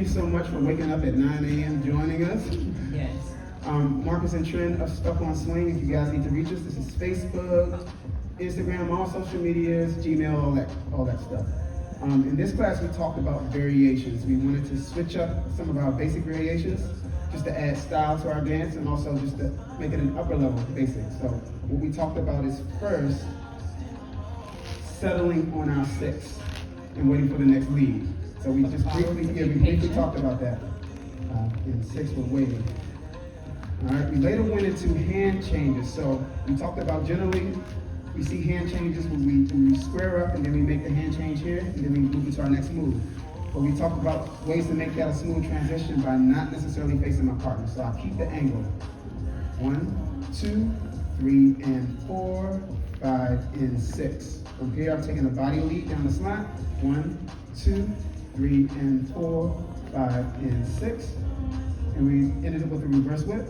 you so much for waking up at 9 a.m. joining us. Yes. Marcus and Trent of Stuck on Swing. If you guys need to reach us, this is Facebook, Instagram, all social medias, Gmail, all that stuff. In this class, we talked about variations. We wanted to switch up some of our basic variations, just to add style to our dance, and also just to make it an upper level basic. So what we talked about is first, settling on our 6 and waiting for the next lead. So we just briefly talked about that. In 6, we're waiting. All right, we later went into hand changes. So we talked about generally, we see hand changes when we square up and then we make the hand change here and then we move into our next move. But we talked about ways to make that a smooth transition by not necessarily facing my partner. So I'll keep the angle. 1, 2, 3, and 4, 5, and 6. From here, I'm taking a body lead down the slot. 1, 2, 3, and 4, 5, and 6. And we ended up with a reverse whip.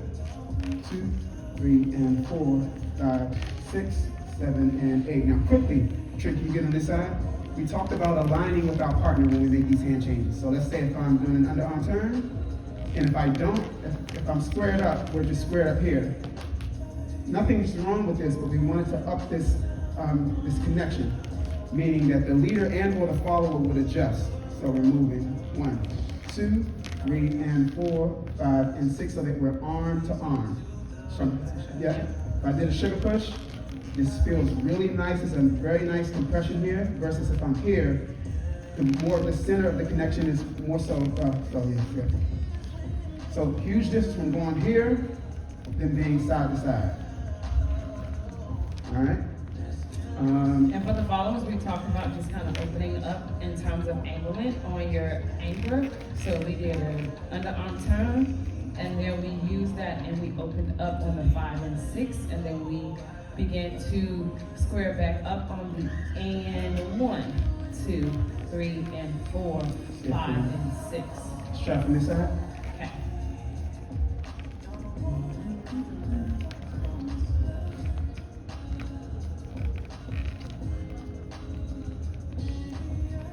2, 3, and 4, 5, 6, 7, and 8. Now quickly, Trent, can you get on this side? We talked about aligning with our partner when we make these hand changes. So let's say if I'm doing an underarm turn, and if I don't, if I'm squared up, we're just squared up here. Nothing's wrong with this, but we wanted to up this connection, meaning that the leader and or the follower would adjust. So we're moving 1, 2, 3, and 4, 5, and 6, so that we're arm to arm. If I did a sugar push, this feels really nice. It's a very nice compression here, versus if I'm here, the center of the connection is more so, So huge difference from going here than being side to side. All right. And for the followers, we talked about just kind of opening up in terms of anglement on your anchor. So we did an underarm turn, and then we used that and we opened up on the 5 and 6, and then we began to square back up on the and 1, 2, 3, and 4, 5, and 6. Strap from this side. Okay.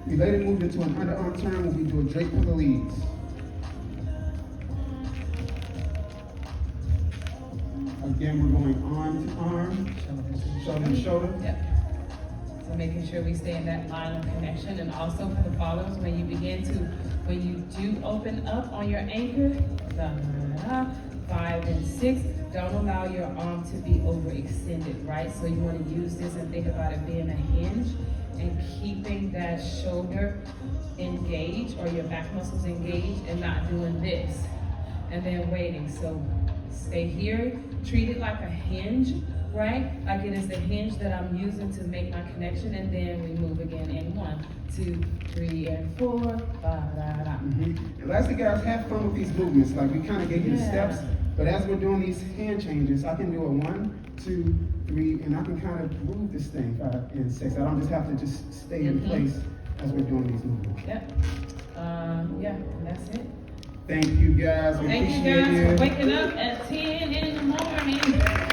We later moved into an underarm turn where we do a drape for the leads. Again, we're going arm to arm, shoulder to shoulder. Yep. So making sure we stay in that line of connection, and also for the followers, when you do open up on your anchor, 5 and 6, don't allow your arm to be overextended, right? So you want to use this and think about it being a hinge and keeping that shoulder engaged or your back muscles engaged and not doing this and then waiting. So stay here, treat it like a hinge, right? Like it is the hinge that I'm using to make my connection, and then we move again in 1, 2, 3, and 4, 5, And lastly, guys, have fun with these movements. Like we kind of gave you the steps, but as we're doing these hand changes, I can do a 1, 2, 3, and I can kind of move this thing 5 and 6. I don't just have to just stay in place as we're doing these movements. Yep. And that's it. Thank you, guys. We Thank you appreciate guys for waking up at 10 in the morning.